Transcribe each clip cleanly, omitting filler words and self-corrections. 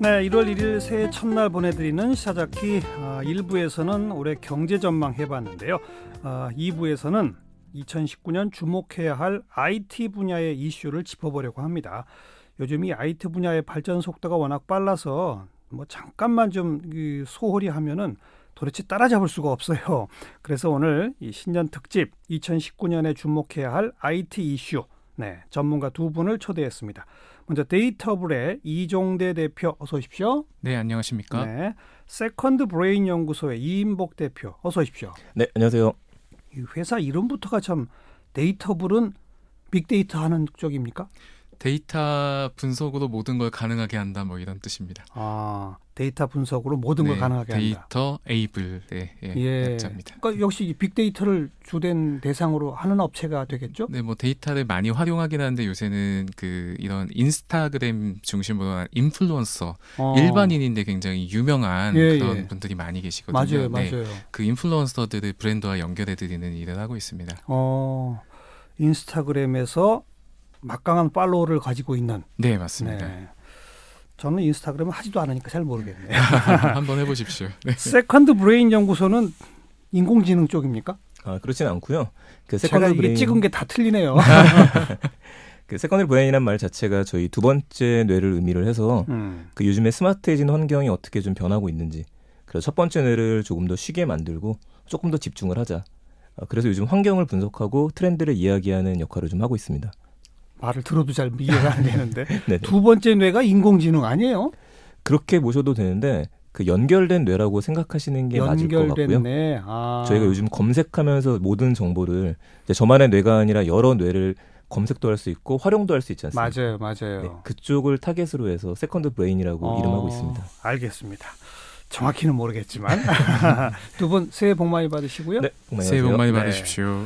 네, 1월 1일 새해 첫날 보내드리는 시사잡기 1부에서는 올해 경제 전망 해봤는데요. 2부에서는 2019년 주목해야 할 IT 분야의 이슈를 짚어보려고 합니다. 요즘 이 IT 분야의 발전 속도가 워낙 빨라서 뭐 잠깐만 좀 소홀히 하면은 도대체 따라잡을 수가 없어요. 그래서 오늘 이 신년 특집 2019년에 주목해야 할 IT 이슈, 전문가 두 분을 초대했습니다. 먼저 데이터블의 이종대 대표 어서 오십시오. 네, 안녕하십니까. 네, 세컨드 브레인 연구소의 이인복 대표 어서 오십시오. 네, 안녕하세요. 이 회사 이름부터가 참 데이터블은 빅데이터 하는 쪽입니까? 데이터 분석으로 모든 걸 가능하게 한다, 뭐 이런 뜻입니다. 아, 데이터 분석으로 모든 걸 가능하게 한다. 데이터 에이블의 약자입니다. 그러니까 역시 빅데이터를 주된 대상으로 하는 업체가 되겠죠? 네, 뭐 데이터를 많이 활용하긴 하는데 요새는 이런 인스타그램 중심으로 한 인플루언서, 일반인인데 굉장히 유명한 그런 분들이 많이 계시거든요. 맞아요. 그 인플루언서들을 브랜드와 연결해드리는 일을 하고 있습니다. 인스타그램에서 막강한 팔로워를 가지고 있는. 네, 맞습니다. 네. 저는 인스타그램을 하지도 않으니까 잘 모르겠네요. 한번 해보십시오. 네. 세컨드 브레인 연구소는 인공지능 쪽입니까? 그렇진 않고요. 제가 이게 찍은 게 다 틀리네요. 그 세컨드 브레인이란 말 자체가 저희 두 번째 뇌를 의미를 해서 그 요즘에 스마트해진 환경이 어떻게 좀 변하고 있는지, 그래서 첫 번째 뇌를 조금 더 쉬게 만들고 조금 더 집중을 하자. 그래서 요즘 환경을 분석하고 트렌드를 이야기하는 역할을 좀 하고 있습니다. 말을 들어도 잘 이해가 안 되는데 두 번째 뇌가 인공지능 아니에요? 그렇게 보셔도 되는데 그 연결된 뇌라고 생각하시는 게 맞을 것 같고요. 뇌. 저희가 요즘 검색하면서 모든 정보를 이제 저만의 뇌가 아니라 여러 뇌를 검색도 할 수 있고 활용도 할 수 있지 않습니까? 맞아요. 네, 그쪽을 타겟으로 해서 세컨드 브레인이라고 이름하고 있습니다. 알겠습니다. 정확히는 모르겠지만 두 분 새해 복 많이 받으시고요. 네, 새해 복 많이 받으십시오.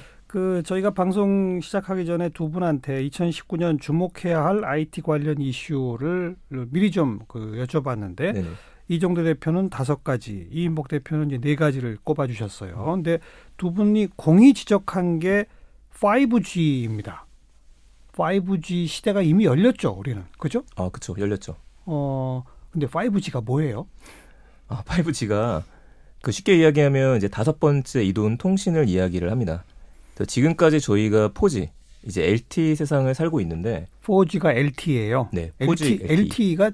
저희가 방송 시작하기 전에 두 분한테 2019년 주목해야 할 IT 관련 이슈를 미리 좀 여쭤봤는데 네네. 이종대 대표는 5가지, 이인복 대표는 이제 4가지를 꼽아주셨어요. 그런데 두 분이 공히 지적한 게 5G입니다. 5G 시대가 이미 열렸죠, 우리는. 그죠? 그렇죠. 열렸죠. 근데 5G가 뭐예요? 5G가 쉽게 이야기하면 이제 5번째 이동 통신을 이야기를 합니다. 지금까지 저희가 4G, 이제 LTE 세상을 살고 있는데 4G가 LTE예요. 네, 4G LTE가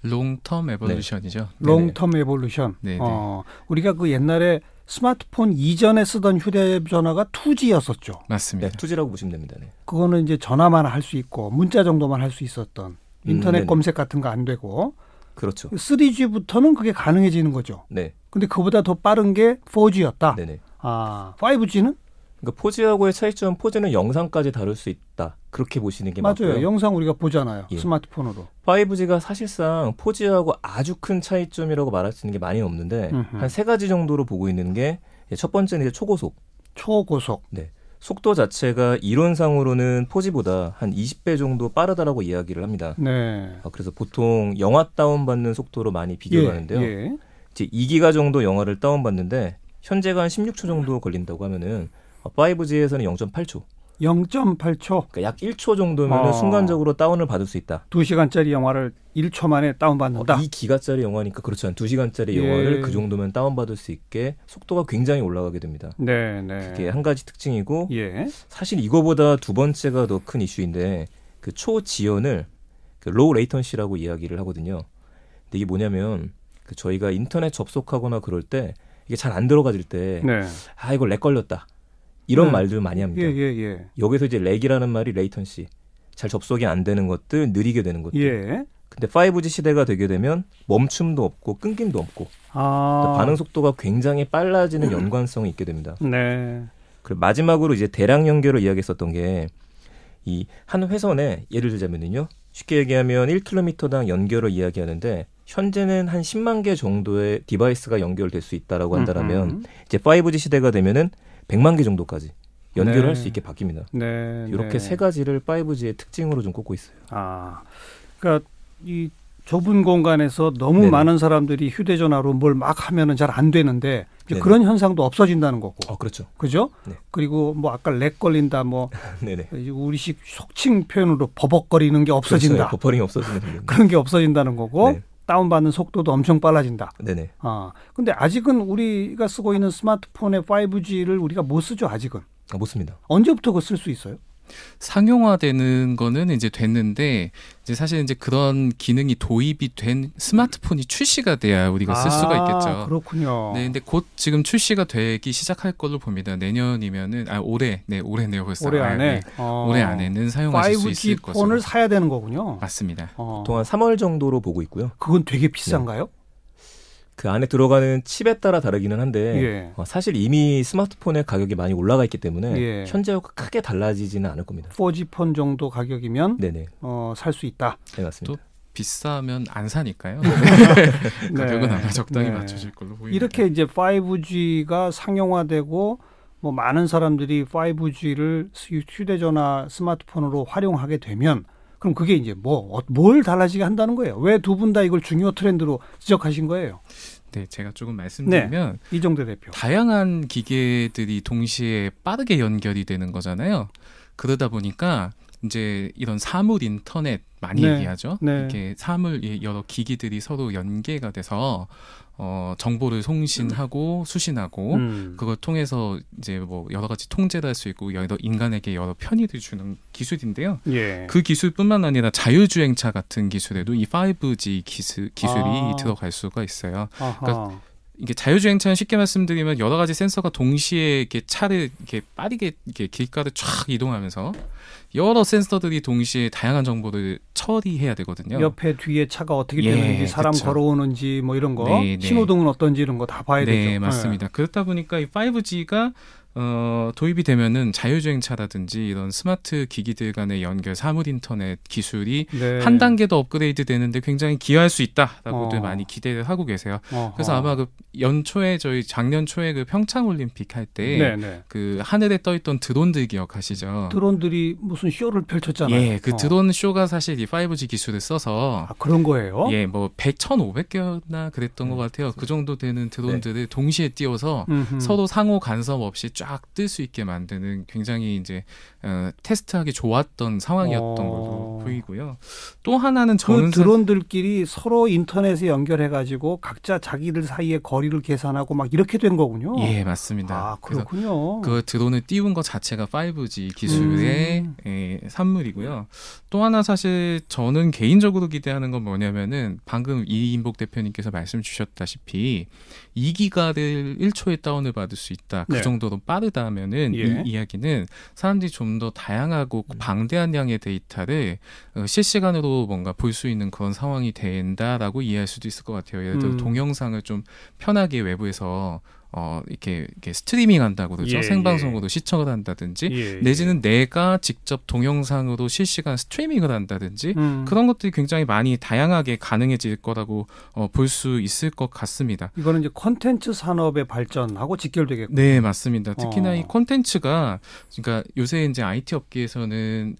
롱텀 에볼루션이죠. 롱텀 에볼루션. 우리가 옛날에 스마트폰 이전에 쓰던 휴대전화가 2G였었죠. 맞습니다. 네, 2G라고 보시면 됩니다. 네. 그거는 이제 전화만 할 수 있고 문자 정도만 할 수 있었던 인터넷 검색 같은 거 안 되고. 그렇죠. 3G부터는 그게 가능해지는 거죠. 네. 근데 그보다 더 빠른 게 4G였다. 네네. 5G는? 그러니까 4G하고의 차이점, 4G는 영상까지 다룰 수 있다. 그렇게 보시는 게 맞고요. 맞아요. 영상 우리가 보잖아요. 스마트폰으로. 5G가 사실상 4G하고 아주 큰 차이점이라고 말할 수 있는 게 많이 없는데 한 3가지 정도로 보고 있는 게 첫 번째는 이제 초고속. 네. 속도 자체가 이론상으로는 4G보다 한 20배 정도 빠르다라고 이야기를 합니다. 네. 그래서 보통 영화 다운받는 속도로 많이 비교를 하는데요. 이제 2기가 정도 영화를 다운받는데 현재가 한 16초 정도 걸린다고 하면은 5G에서는 0.8초. 0.8초? 그러니까 약 1초 정도면 순간적으로 다운을 받을 수 있다. 2시간짜리 영화를 1초 만에 다운받는다? 2기가짜리 영화니까 그렇죠. 한 2시간짜리 영화를 그 정도면 다운받을 수 있게 속도가 굉장히 올라가게 됩니다. 네. 그게 한 가지 특징이고 사실 이거보다 두 번째가 더 큰 이슈인데 그 초지연을 로우 레이턴시라고 이야기를 하거든요. 근데 이게 뭐냐면 저희가 인터넷 접속하거나 그럴 때 이게 잘 안 들어가질 때 이거 렉 걸렸다. 이런 말들 많이 합니다. 여기서 이제 렉이라는 말이 레이턴시, 잘 접속이 안 되는 것들, 느리게 되는 것들. 근데 5G 시대가 되게 되면 멈춤도 없고 끊김도 없고 반응 속도가 굉장히 빨라지는 연관성이 있게 됩니다. 그리고 마지막으로 이제 대량 연결을 이야기했었던 게 이 한 회선에 예를 들자면요, 쉽게 얘기하면 1km당 연결을 이야기하는데 현재는 한 10만 개 정도의 디바이스가 연결될 수 있다라고 한다면 이제 5G 시대가 되면은 100만 개 정도까지 연결을 할 수 있게 바뀝니다. 이렇게 3가지를 5G의 특징으로 좀 꼽고 있어요. 그러니까 이 좁은 공간에서 너무 많은 사람들이 휴대전화로 뭘 막 하면은 잘 안 되는데 이제 그런 현상도 없어진다는 거고. 그렇죠. 그죠? 네. 그리고 뭐 아까 렉 걸린다 뭐 네네. 우리식 속칭 표현으로 버벅거리는 게 없어진다. 그렇죠. 버퍼링이 없어지는 그런 게 없어진다는 거고. 네. 다운받는 속도도 엄청 빨라진다. 네네. 근데 아직은 우리가 쓰고 있는 스마트폰의 5G를 우리가 못 쓰죠, 아직은. 못 씁니다. 언제부터 그거 쓸 수 있어요? 상용화되는 거는 이제 됐는데 이제 사실 이제 그런 기능이 도입이 된 스마트폰이 출시가 돼야 우리가 쓸 수가 있겠죠. 그렇군요. 네, 근데 곧 지금 출시가 되기 시작할 걸로 봅니다. 내년이면은 올해네요 벌써. 올해 안에 네. 올해 안에는 사용하실 수 있을 5G 것으로. 폰을 사야 되는 거군요. 맞습니다. 보통 한 3월 정도로 보고 있고요. 그건 되게 비싼가요? 그 안에 들어가는 칩에 따라 다르기는 한데 사실 이미 스마트폰의 가격이 많이 올라가 있기 때문에 현재와 크게 달라지지는 않을 겁니다. 4G 폰 정도 가격이면 네네. 살 수 있다. 네, 맞습니다. 또 비싸면 안 사니까요. 가격은 아마 적당히 맞춰질 걸로 보입니다. 이렇게 이제 5G가 상용화되고 뭐 많은 사람들이 5G를 휴대전화 스마트폰으로 활용하게 되면 그럼 그게 이제 뭘 달라지게 한다는 거예요? 왜 두 분 다 이걸 중요 트렌드로 지적하신 거예요? 네, 제가 조금 말씀드리면 이정대 대표. 다양한 기계들이 동시에 빠르게 연결이 되는 거잖아요. 그러다 보니까 이제 이런 사물 인터넷 많이 얘기하죠. 이렇게 사물 여러 기기들이 서로 연계가 돼서 정보를 송신하고 수신하고 그걸 통해서 이제 뭐 여러 가지 통제를 할 수 있고 인간에게 여러 편의를 주는 기술인데요. 그 기술뿐만 아니라 자율주행차 같은 기술에도 이 5G 기술이 들어갈 수가 있어요. 그러니까 이게 자율주행차는 쉽게 말씀드리면 여러 가지 센서가 동시에 이렇게 차를 이렇게 빠르게 이렇게 길가를 쫙 이동하면서 여러 센서들이 동시에 다양한 정보를 처리해야 되거든요. 옆에 뒤에 차가 어떻게 되는지 사람 그쵸. 걸어오는지 뭐 이런 거 신호등은 어떤지 이런 거 다 봐야 되죠. 네, 맞습니다. 그렇다 보니까 이 5G가 도입이 되면은 자율주행차라든지 이런 스마트 기기들 간의 연결 사물 인터넷 기술이 한 단계 더 업그레이드 되는데 굉장히 기여할 수 있다라고들 많이 기대를 하고 계세요. 그래서 아마 그 연초에 저희 작년 초에 그 평창 올림픽 할 때 그 하늘에 떠있던 드론들 기억하시죠? 드론들이 무슨 쇼를 펼쳤잖아요. 예, 그 드론 쇼가 사실 이 5G 기술을 써서 그런 거예요? 예, 뭐 1,500개나 그랬던 것 같아요. 그 정도 되는 드론들을 동시에 띄워서 서로 상호 간섭 없이 쫙 뜰 수 있게 만드는 굉장히 이제 테스트하기 좋았던 상황이었던 걸로 보이고요. 또 하나는 저는 그 드론들끼리 서로 인터넷에 연결해가지고 각자 자기들 사이의 거리를 계산하고 막 이렇게 된 거군요. 예, 맞습니다. 그렇군요. 그 드론을 띄운 것 자체가 5G 기술의 산물이고요. 또 하나 사실 저는 개인적으로 기대하는 건 뭐냐면은 방금 이인복 대표님께서 말씀 주셨다시피 2기가를 1초에 다운을 받을 수 있다. 그 정도로 빠르다면은 이 이야기는 사람들이 좀 더 다양하고 방대한 양의 데이터를 실시간으로 뭔가 볼 수 있는 그런 상황이 된다라고 이해할 수도 있을 것 같아요. 예를 들어 동영상을 좀 편하게 외부에서 이렇게 스트리밍 한다고 그러죠. 생방송으로 시청을 한다든지 내지는 내가 직접 동영상으로 실시간 스트리밍을 한다든지 그런 것들이 굉장히 많이 다양하게 가능해질 거라고 볼 수 있을 것 같습니다. 이거는 이제 콘텐츠 산업의 발전하고 직결되겠군요. 네, 맞습니다. 특히나 이 콘텐츠가 그러니까 요새 이제 IT 업계에서는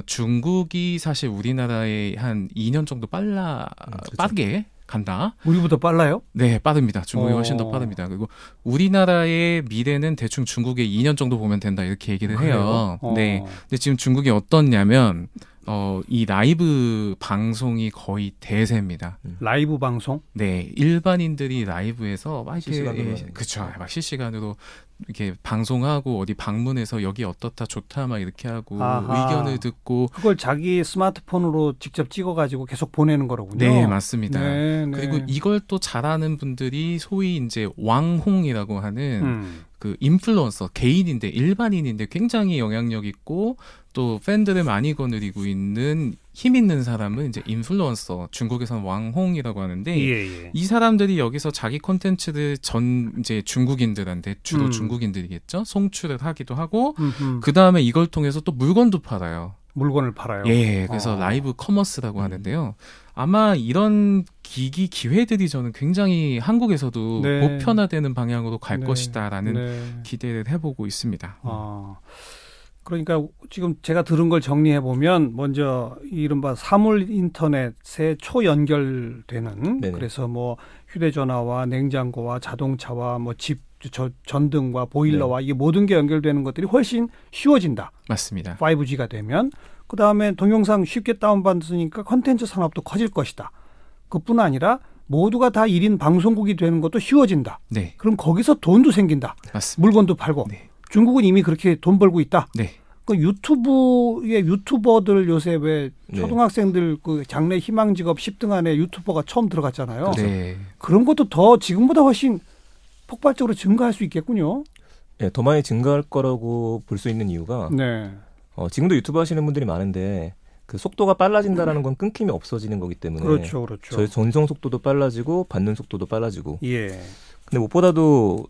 중국이 사실 우리나라에 한 2년 정도 빠르게 간다. 우리보다 빨라요? 네, 빠릅니다. 중국이 훨씬 더 빠릅니다. 그리고 우리나라의 미래는 대충 중국의 2년 정도 보면 된다 이렇게 얘기를 해요. 네. 근데 지금 중국이 어떻냐면 이 라이브 방송이 거의 대세입니다. 라이브 방송? 네, 일반인들이 라이브에서 막 그렇죠, 막 실시간으로 이렇게 방송하고 어디 방문해서 여기 어떻다 좋다 막 이렇게 하고 의견을 듣고 그걸 자기 스마트폰으로 직접 찍어가지고 계속 보내는 거로군요. 네, 맞습니다. 그리고 이걸 또 잘하는 분들이 소위 이제 왕홍이라고 하는 그 인플루언서 개인인데 일반인인데 굉장히 영향력 있고 또 팬들을 많이 거느리고 있는 힘 있는 사람은 이제 인플루언서, 중국에서는 왕홍이라고 하는데 이 사람들이 여기서 자기 콘텐츠를 이제 중국인들한테 주로 중국인들이겠죠. 송출을 하기도 하고 그 다음에 이걸 통해서 또 물건도 팔아요. 물건을 팔아요. 예, 그래서 라이브 커머스라고 하는데요. 아마 이런 기회들이 저는 굉장히 한국에서도 보편화되는 방향으로 갈 것이다라는 기대를 해보고 있습니다. 그러니까 지금 제가 들은 걸 정리해 보면 먼저 이른바 사물 인터넷에 초연결되는 네네. 그래서 뭐 휴대전화와 냉장고와 자동차와 뭐 집 전등과 보일러와 네. 이게 모든 게 연결되는 것들이 훨씬 쉬워진다. 맞습니다. 5G가 되면 그다음에 동영상 쉽게 다운받으니까 콘텐츠 산업도 커질 것이다. 그뿐 아니라 모두가 다 1인 방송국이 되는 것도 쉬워진다. 네. 그럼 거기서 돈도 생긴다. 맞습니다. 물건도 팔고. 네. 중국은 이미 그렇게 돈 벌고 있다. 네. 그 유튜브의 유튜버들 요새 왜 초등학생들 그 장래 희망 직업 10등 안에 유튜버가 처음 들어갔잖아요. 네. 그런 것도 더 지금보다 훨씬 폭발적으로 증가할 수 있겠군요. 네, 더 많이 증가할 거라고 볼 수 있는 이유가 네. 지금도 유튜브 하시는 분들이 많은데 그 속도가 빨라진다라는 건 끊김이 없어지는 거기 때문에 그렇죠. 저희 전송 속도도 빨라지고 받는 속도도 빨라지고. 예. 근데 무엇보다도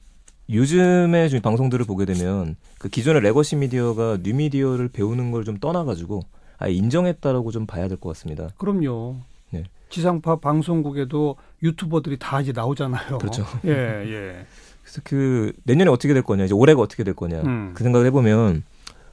요즘에 좀 방송들을 보게 되면 그 기존의 레거시 미디어가 뉴 미디어를 배우는 걸 좀 떠나가지고 아예 인정했다라고 좀 봐야 될 것 같습니다. 그럼요. 네. 지상파 방송국에도 유튜버들이 다 이제 나오잖아요. 그렇죠. 예, 예. 그래서 그 내년에 어떻게 될 거냐, 이제 올해가 어떻게 될 거냐 그 생각을 해보면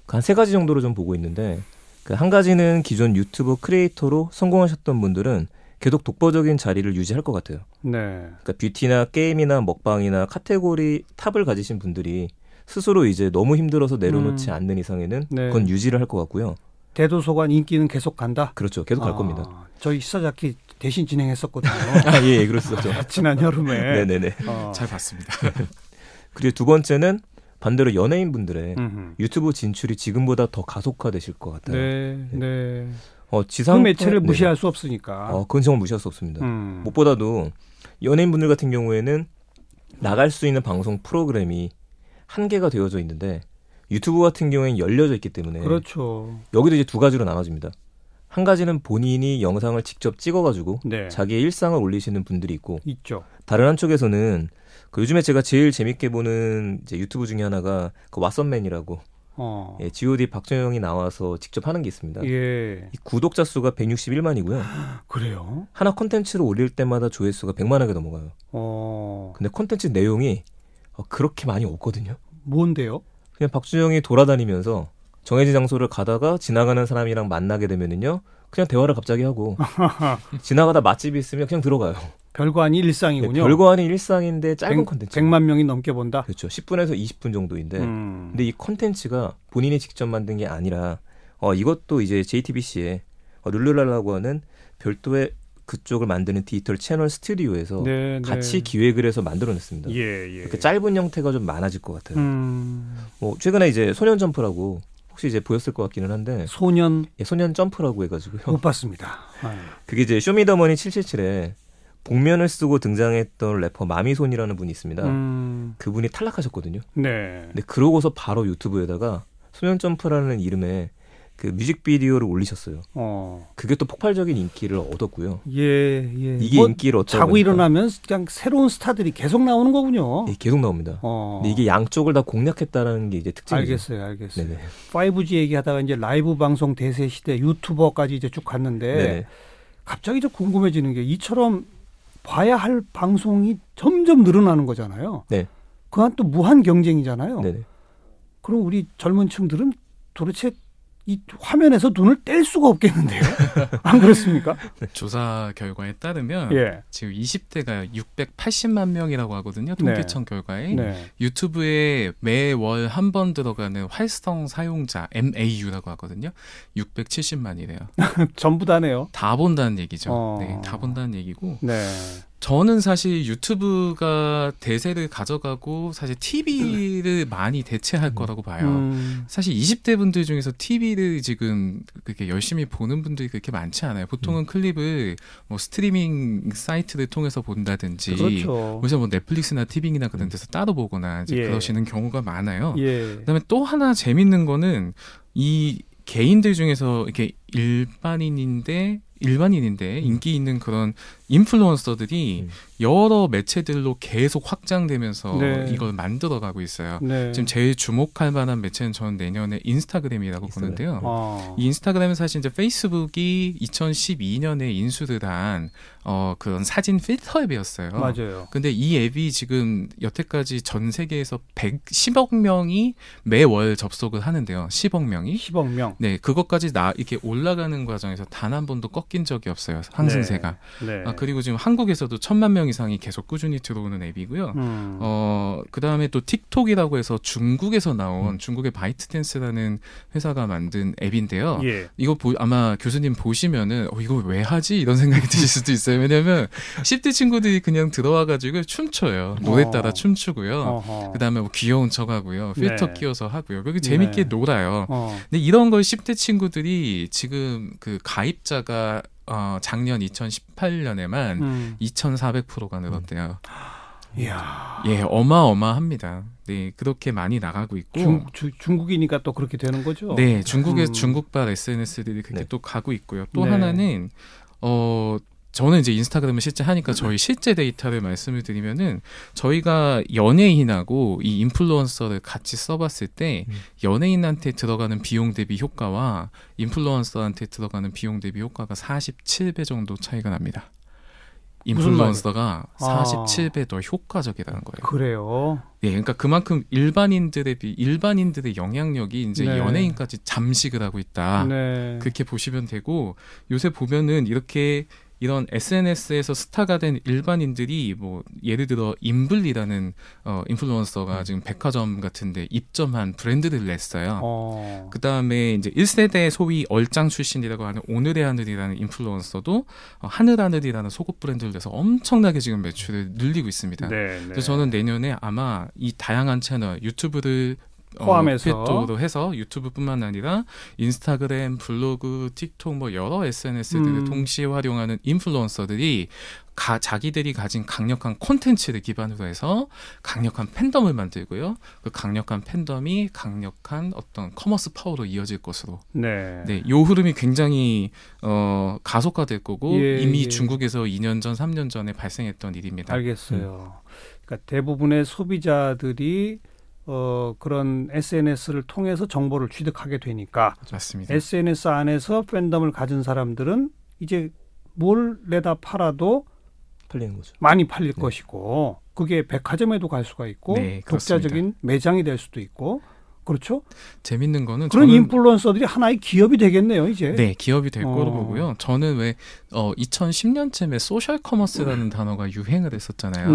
한 3가지 정도로 좀 보고 있는데 그 한 가지는 기존 유튜브 크리에이터로 성공하셨던 분들은 계속 독보적인 자리를 유지할 것 같아요. 네. 그러니까 뷰티나 게임이나 먹방이나 카테고리 탑을 가지신 분들이 스스로 이제 너무 힘들어서 내려놓지 않는 이상에는 네. 그건 유지를 할 것 같고요. 대도서관 인기는 계속 간다? 그렇죠. 계속 갈 겁니다. 저희 시사자키 대신 진행했었거든요. 예, 그랬었죠. 지난 여름에. 네네네. 잘 봤습니다. 그리고 두 번째는 반대로 연예인분들의 음흠. 유튜브 진출이 지금보다 더 가속화되실 것 같아요. 네. 지상 그 매체를 무시할 수 없으니까. 그건 정말 무시할 수 없습니다. 무엇보다도 연예인분들 같은 경우에는 나갈 수 있는 방송 프로그램이 한계가 되어져 있는데 유튜브 같은 경우에는 열려져 있기 때문에 그렇죠. 여기도 이제 2가지로 나눠집니다. 한 가지는 본인이 영상을 직접 찍어가지고 네. 자기의 일상을 올리시는 분들이 있고 있죠. 다른 한쪽에서는 그 요즘에 제가 제일 재밌게 보는 이제 유튜브 중에 하나가 그 왓썸맨이라고 예, G.O.D 박정영이 나와서 직접 하는 게 있습니다. 예. 이 구독자 수가 161만이고요. 그래요? 하나 콘텐츠를 올릴 때마다 조회수가 100만하게 넘어가요. 근데 콘텐츠 내용이 그렇게 많이 없거든요. 뭔데요? 그냥 박준영이 돌아다니면서 정해진 장소를 가다가 지나가는 사람이랑 만나게 되면은요, 그냥 대화를 갑자기 하고 지나가다 맛집이 있으면 그냥 들어가요. 별거 아닌 일상이군요. 네, 별거 아닌 일상인데 짧은 콘텐츠. 100만 명이 넘게 본다. 그렇죠. 10분에서 20분 정도인데, 근데 이 콘텐츠가 본인이 직접 만든 게 아니라 이것도 이제 JTBC의 룰루랄라고 하는 별도의 그쪽을 만드는 디지털 채널 스튜디오에서 같이 기획을 해서 만들어냈습니다. 예. 이렇게 짧은 형태가 좀 많아질 것 같아요. 뭐 최근에 이제 소년 점프라고 혹시 이제 보였을 것 같기는 한데 소년 점프라고 해가지고요. 못 봤습니다. 그게 이제 쇼미더머니 777에 복면을 쓰고 등장했던 래퍼 마미손이라는 분이 있습니다. 그분이 탈락하셨거든요. 네. 근데 그러고서 바로 유튜브에다가 소년 점프라는 이름의 그 뮤직비디오를 올리셨어요. 그게 또 폭발적인 인기를 얻었고요. 예. 이게 인기를 얻다 자고 보니까. 일어나면 그냥 새로운 스타들이 계속 나오는 거군요. 네, 계속 나옵니다. 근데 이게 양쪽을 다 공략했다라는 게 이제 특징이죠. 알겠어요. 네네. 5G 얘기하다가 이제 라이브 방송 대세 시대 유튜버까지 이제 쭉 갔는데 네네. 갑자기 좀 궁금해지는 게 이처럼 봐야 할 방송이 점점 늘어나는 거잖아요. 네. 그건 또 무한 경쟁이잖아요. 네네. 그럼 우리 젊은 층들은 도대체 이 화면에서 눈을 뗄 수가 없겠는데요. 안 그렇습니까? 조사 결과에 따르면 지금 20대가 680만 명이라고 하거든요. 통계청 결과에. 유튜브에 매월 한 번 들어가는 활성 사용자 MAU라고 하거든요. 670만이래요. 전부 다네요. 다 본다는 얘기죠. 네, 다 본다는 얘기고. 네. 저는 사실 유튜브가 대세를 가져가고 사실 TV를 많이 대체할 거라고 봐요. 사실 20대 분들 중에서 TV를 지금 그렇게 열심히 보는 분들이 그렇게 많지 않아요. 보통은 클립을 뭐 스트리밍 사이트를 통해서 본다든지, 그렇죠. 그래서 뭐 넷플릭스나 티빙이나 그런 데서 따로 보거나 이제 그러시는 경우가 많아요. 그다음에 또 하나 재밌는 거는 이 개인들 중에서 이렇게 일반인인데 일반인인데 인기 있는 그런 인플루언서들이 여러 매체들로 계속 확장되면서 이걸 만들어가고 있어요. 지금 제일 주목할 만한 매체는 저는 내년에 인스타그램이라고 보는데요. 이 인스타그램은 사실 이제 페이스북이 2012년에 인수를 한 그런 사진 필터 앱이었어요. 맞아요. 근데 이 앱이 지금 여태까지 전 세계에서 10억 명이 매월 접속을 하는데요. 10억 명이. 10억 명. 네, 그것까지 이렇게 올라가는 과정에서 단 한 번도 꺾인 적이 없어요. 상승세가. 그리고 지금 한국에서도 1,000만 명 이상이 계속 꾸준히 들어오는 앱이고요. 그다음에 또 틱톡이라고 해서 중국에서 나온 중국의 바이트댄스라는 회사가 만든 앱인데요. 이거 아마 교수님 보시면은 이거 왜 하지? 이런 생각이 드실 수도 있어요. 왜냐면 10대 친구들이 그냥 들어와가지고 춤춰요. 노래 따라 춤추고요. 그다음에 뭐 귀여운 척하고요. 필터 끼워서 하고요. 그렇게 재밌게 놀아요. 근데 이런 걸 10대 친구들이 지금 그 가입자가 작년 2018년에만 2,400%가 늘었대요. 이야. 예, 어마어마합니다. 네, 그렇게 많이 나가고 있고. 중국이니까 또 그렇게 되는 거죠? 네, 중국발 SNS들이 그렇게 또 가고 있고요. 또 하나는 저는 이제 인스타그램을 실제 하니까 저희 실제 데이터를 말씀을 드리면은 저희가 연예인하고 이 인플루언서를 같이 써봤을 때 연예인한테 들어가는 비용 대비 효과와 인플루언서한테 들어가는 비용 대비 효과가 47배 정도 차이가 납니다. 인플루언서가 47배 더 효과적이라는 거예요. 그래요? 네, 그러니까 그만큼 일반인들의 영향력이 이제 연예인까지 잠식을 하고 있다. 그렇게 보시면 되고 요새 보면은 이런 SNS에서 스타가 된 일반인들이 뭐 예를 들어 인블리라는 인플루언서가 지금 백화점 같은데 입점한 브랜드를 냈어요. 그다음에 이제 1세대 소위 얼짱 출신이라고 하는 오늘의 하늘이라는 인플루언서도 하늘하늘이라는 속옷 브랜드를 내서 엄청나게 지금 매출을 늘리고 있습니다. 그래서 저는 내년에 아마 이 다양한 채널 유튜브를 필두로 해서 유튜브뿐만 아니라 인스타그램, 블로그, 틱톡 뭐 여러 SNS들을 동시에 활용하는 인플루언서들이 자기들이 가진 강력한 콘텐츠를 기반으로 해서 강력한 팬덤을 만들고요. 그 강력한 팬덤이 강력한 어떤 커머스 파워로 이어질 것으로. 요 흐름이 굉장히 가속화될 거고 이미 중국에서 2년 전, 3년 전에 발생했던 일입니다. 알겠어요. 그러니까 대부분의 소비자들이 그런 SNS를 통해서 정보를 취득하게 되니까 맞습니다. SNS 안에서 팬덤을 가진 사람들은 이제 뭘 내다 팔아도 팔리는 거죠. 많이 팔릴 것이고 그게 백화점에도 갈 수가 있고 독자적인 매장이 될 수도 있고 그렇죠? 재밌는 거는 그런 인플루언서들이 하나의 기업이 되겠네요, 이제. 네, 기업이 될 거로 보고요. 저는 왜 2010년쯤에 소셜 커머스라는 단어가 유행을 했었잖아요.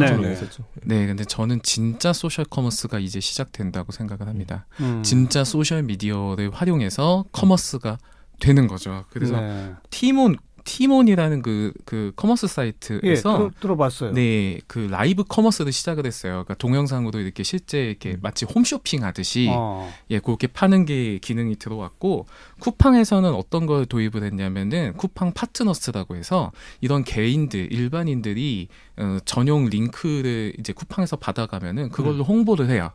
네, 근데 저는 진짜 소셜 커머스가 이제 시작된다고 생각을 합니다. 진짜 소셜 미디어를 활용해서 커머스가 되는 거죠. 그래서 티몬이라는 그 커머스 사이트에서 들어봤어요. 네, 그 라이브 커머스를 시작을 했어요. 그러니까 동영상으로 이렇게 실제 이렇게 마치 홈쇼핑 하듯이 그렇게 파는 게 기능이 들어왔고 쿠팡에서는 어떤 걸 도입을 했냐면은 쿠팡 파트너스라고 해서 이런 개인들, 일반인들이 전용 링크를 이제 쿠팡에서 받아가면은 그걸로 홍보를 해요.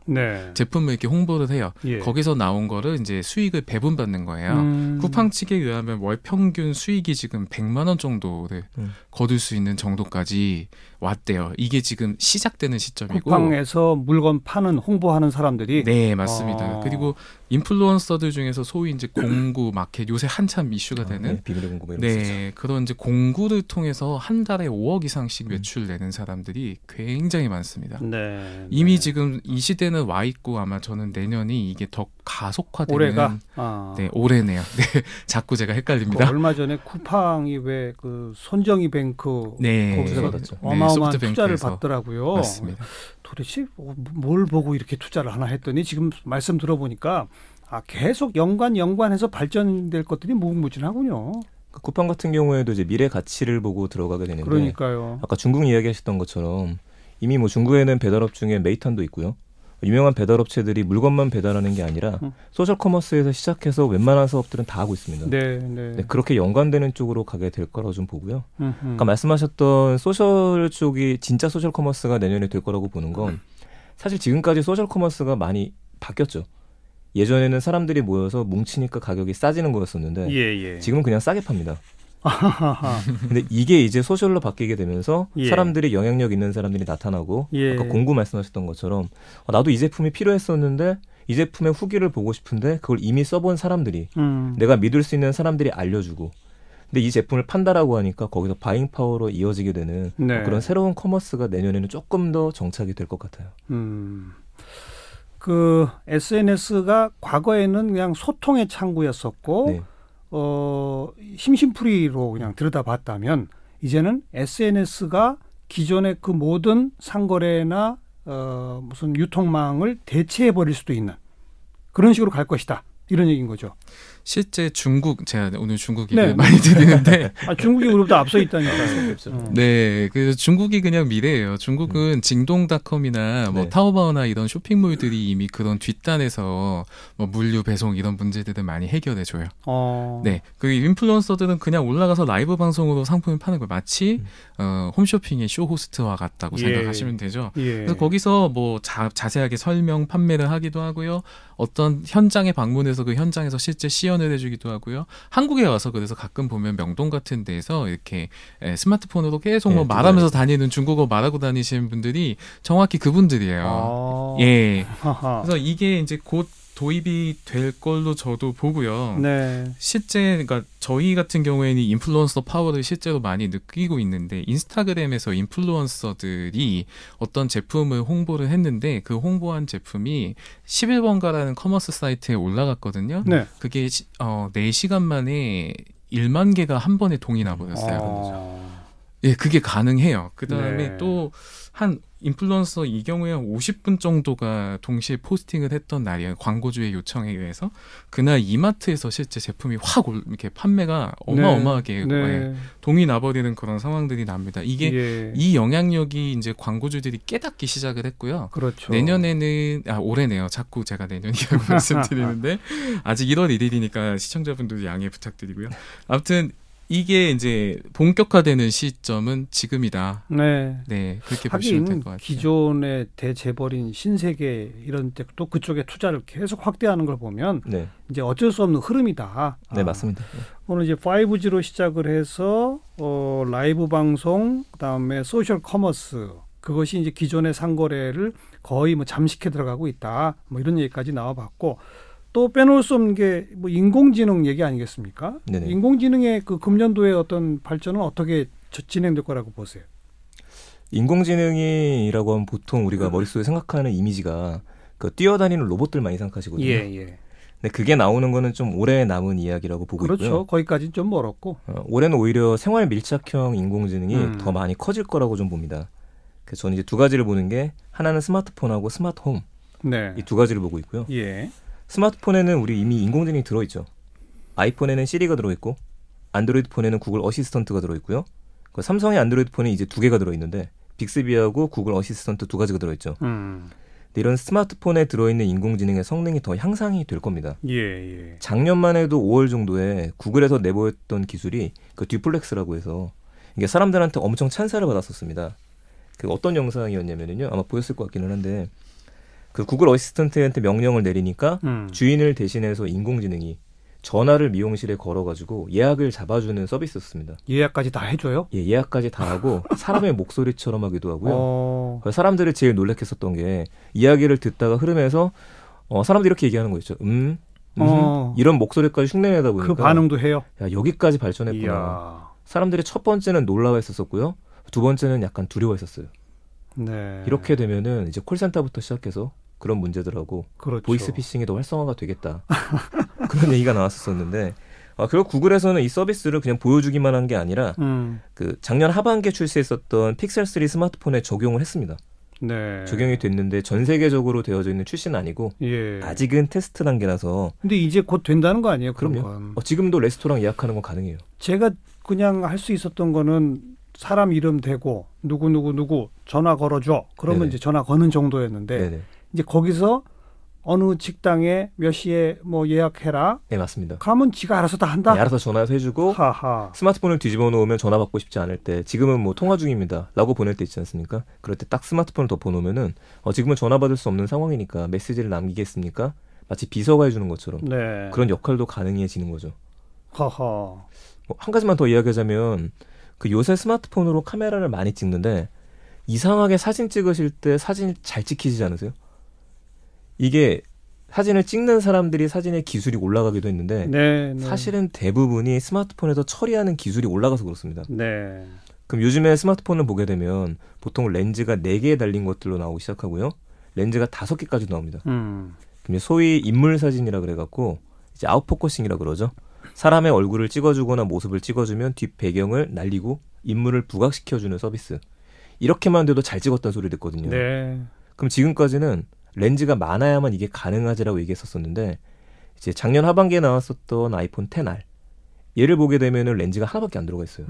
제품을 이렇게 홍보를 해요. 거기서 나온 거를 이제 수익을 배분받는 거예요. 쿠팡 측에 의하면 월 평균 수익이 지금 100만 원 정도를 거둘 수 있는 정도까지 왔대요. 이게 지금 시작되는 시점이고. 쿠팡에서 물건 파는 홍보하는 사람들이. 네, 맞습니다. 그리고 인플루언서들 중에서 소위 이제 공구, 마켓 요새 한참 이슈가 되는 비밀의 공구 이런 거 그런 이제 공구를 통해서 한 달에 5억 이상씩 매출 내는 사람들이 굉장히 많습니다. 이미 지금 이 시대는 와 있고 아마 저는 내년이 이게 더 가속화되는 올해가 올해네요. 네, 자꾸 제가 헷갈립니다. 얼마 전에 쿠팡이 왜 그 손정희 뱅크 거기서 받았죠. 어마어마한 투자를 받더라고요. 맞습니다. 도대체 뭘 보고 이렇게 투자를 하나 했더니 지금 말씀 들어보니까 계속 연관해서 발전될 것들이 무궁무진하군요. 쿠팡 같은 경우에도 이제 미래 가치를 보고 들어가게 되는데 그러니까요. 아까 중국 이야기하셨던 것처럼 이미 뭐 중국에는 배달업 중에 메이탄도 있고요. 유명한 배달업체들이 물건만 배달하는 게 아니라 소셜 커머스에서 시작해서 웬만한 사업들은 다 하고 있습니다. 네, 그렇게 연관되는 쪽으로 가게 될 거라고 좀 보고요. 아까 말씀하셨던 소셜 쪽이 진짜 소셜 커머스가 내년에 될 거라고 보는 건 사실 지금까지 소셜 커머스가 많이 바뀌었죠. 예전에는 사람들이 모여서 뭉치니까 가격이 싸지는 거였었는데 지금은 그냥 싸게 팝니다. 근데 이게 이제 소셜로 바뀌게 되면서 예. 사람들이 영향력 있는 사람들이 나타나고 예. 아까 공구 말씀하셨던 것처럼 나도 이 제품이 필요했었는데 이 제품의 후기를 보고 싶은데 그걸 이미 써본 사람들이 내가 믿을 수 있는 사람들이 알려주고 근데 이 제품을 판다라고 하니까 거기서 바잉 파워로 이어지게 되는 네. 그런 새로운 커머스가 내년에는 조금 더 정착이 될 것 같아요. 그 SNS가 과거에는 그냥 소통의 창구였었고 네. 심심풀이로 그냥 들여다봤다면 이제는 SNS가 기존의 그 모든 상거래나 무슨 유통망을 대체해 버릴 수도 있는 그런 식으로 갈 것이다. 이런 얘기인 거죠. 실제 중국, 제가 오늘 중국 얘기를 많이 드리는데 중국이 우리보다 앞서 있다니까요. 네, 그 중국이 그냥 미래예요. 중국은 징동닷컴이나 뭐 네. 타오바오나 이런 쇼핑몰들이 이미 그런 뒷단에서 뭐 물류 배송 이런 문제들을 많이 해결해 줘요. 네, 그 인플루언서들은 그냥 올라가서 라이브 방송으로 상품을 파는 걸 마치 홈쇼핑의 쇼호스트와 같다고 생각하시면 되죠. 그래서 거기서 뭐 자세하게 설명, 판매를 하기도 하고요. 어떤 현장에 방문해서 그 현장에서 실제 시연을 해주기도 하고요. 한국에 와서 그래서 가끔 보면 명동 같은 데에서 이렇게 스마트폰으로 계속 뭐 말하면서 다니는 중국어 말하고 다니시는 분들이 정확히 그분들이에요. 예. 그래서 이게 이제 곧 도입이 될 걸로 저도 보고요. 네. 실제 그러니까 저희 같은 경우에는 인플루언서 파워를 실제로 많이 느끼고 있는데 인스타그램에서 인플루언서들이 어떤 제품을 홍보를 했는데 그 홍보한 제품이 11번가라는 커머스 사이트에 올라갔거든요. 네. 그게 4시간 만에 1만 개가 한 번에 동이 나버렸어요. 예, 그게 가능해요. 그다음에 또 한 인플루언서 이 경우에 한 50분 정도가 동시에 포스팅을 했던 날이에요. 광고주의 요청에 의해서. 그날 이마트에서 실제 제품이 확 이렇게 판매가 어마어마하게 동이 나버리는 그런 상황들이 납니다. 이게 이 영향력이 이제 광고주들이 깨닫기 시작을 했고요. 그렇죠. 내년에는 올해네요. 자꾸 제가 내년이라고 말씀드리는데 아직 1월 1일이니까 시청자분들 양해 부탁드리고요. 아무튼 이게 이제 본격화되는 시점은 지금이다. 네, 그렇게 보시면 될 것 같아요. 기존의 대재벌인 신세계 이런 때 또 그쪽에 투자를 계속 확대하는 걸 보면 이제 어쩔 수 없는 흐름이다. 네, 맞습니다. 오늘 이제 5G로 시작을 해서 라이브 방송, 그다음에 소셜 커머스 그것이 이제 기존의 상거래를 거의 뭐 잠식해 들어가고 있다. 뭐 이런 얘기까지 나와봤고. 또 빼놓을 수 없는 게 뭐 인공지능 얘기 아니겠습니까? 네네. 인공지능의 그 금년도의 어떤 발전은 어떻게 진행될 거라고 보세요? 인공지능이라고 하면 보통 우리가 머릿속에 생각하는 이미지가 그 뛰어다니는 로봇들만 생각하시거든요. 근데 그게 나오는 거는 좀 오래 남은 이야기라고 보고 있고요. 그렇죠. 거기까지는 좀 멀었고. 올해는 오히려 생활 밀착형 인공지능이 더 많이 커질 거라고 좀 봅니다. 그래서 저는 이제 두 가지를 보는 게 하나는 스마트폰하고 스마트홈. 이 두 가지를 보고 있고요. 스마트폰에는 우리 이미 인공지능이 들어있죠. 아이폰에는 시리가 들어있고 안드로이드 폰에는 구글 어시스턴트가 들어있고요. 삼성의 안드로이드 폰에 이제 2개가 들어있는데 빅스비하고 구글 어시스턴트 2가지가 들어있죠. 근데 이런 스마트폰에 들어있는 인공지능의 성능이 더 향상이 될 겁니다. 작년만 해도 5월 정도에 구글에서 내보였던 기술이 그 듀플렉스라고 해서 이게 사람들한테 엄청 찬사를 받았었습니다. 그 어떤 영상이었냐면요. 아마 보였을 것 같기는 한데 그 구글 어시스턴트한테 명령을 내리니까 주인을 대신해서 인공지능이 전화를 미용실에 걸어가지고 예약을 잡아주는 서비스였습니다. 예약까지 다 해줘요? 예, 예약까지 다 하고 사람의 목소리처럼 하기도 하고요. 사람들이 제일 놀랐었던 게 이야기를 듣다가 흐름에서 사람들이 이렇게 얘기하는 거 있죠. 이런 목소리까지 흉내내다 보니까 그 반응도 해요? 야, 여기까지 발전했구나. 이야. 사람들이 첫 번째는 놀라워했었고요. 두 번째는 약간 두려워했었어요. 이렇게 되면은 이제 콜센터부터 시작해서 그런 문제들하고 보이스피싱이 더 활성화가 되겠다. 그런 얘기가 나왔었는데 그리고 구글에서는 이 서비스를 그냥 보여주기만 한 게 아니라 그 작년 하반기에 출시했었던 픽셀 3 스마트폰에 적용을 했습니다. 적용이 됐는데 전 세계적으로 되어져 있는 출시는 아니고 아직은 테스트 단계라서. 근데 이제 곧 된다는 거 아니에요? 그럼요. 지금도 레스토랑 예약하는 건 가능해요. 제가 그냥 할 수 있었던 거는 사람 이름 대고 누구 전화 걸어줘. 그러면 이제 전화 거는 정도였는데 이제 거기서 어느 식당에 몇 시에 뭐 예약해라. 네, 맞습니다. 그러면 지가 알아서 다 한다. 네, 알아서 전화해서 해주고 스마트폰을 뒤집어 놓으면 전화 받고 싶지 않을 때 지금은 뭐 통화 중입니다 라고 보낼 때 있지 않습니까? 그럴 때 딱 스마트폰을 덮어놓으면은 지금은 전화 받을 수 없는 상황이니까 메시지를 남기겠습니까? 마치 비서가 해주는 것처럼 그런 역할도 가능해지는 거죠. 한 가지만 더 이야기하자면 그 요새 스마트폰으로 카메라를 많이 찍는데 이상하게 사진 찍으실 때 사진이 잘 찍히지 않으세요? 이게 사진을 찍는 사람들이 사진의 기술이 올라가기도 했는데 네. 사실은 대부분이 스마트폰에서 처리하는 기술이 올라가서 그렇습니다. 네. 그럼 요즘에 스마트폰을 보게 되면 보통 렌즈가 4개에 달린 것들로 나오기 시작하고요. 렌즈가 5개까지 나옵니다. 그럼 소위 인물 사진이라 그래갖고 이제 아웃포커싱이라 그러죠. 사람의 얼굴을 찍어주거나 모습을 찍어주면 뒷 배경을 날리고 인물을 부각시켜주는 서비스. 이렇게만 돼도 잘 찍었다는 소리 듣거든요. 네. 그럼 지금까지는 렌즈가 많아야만 이게 가능하지라고 얘기했었었는데 이제 작년 하반기에 나왔었던 아이폰 XR 얘를 보게 되면은 렌즈가 하나밖에 안 들어가 있어요.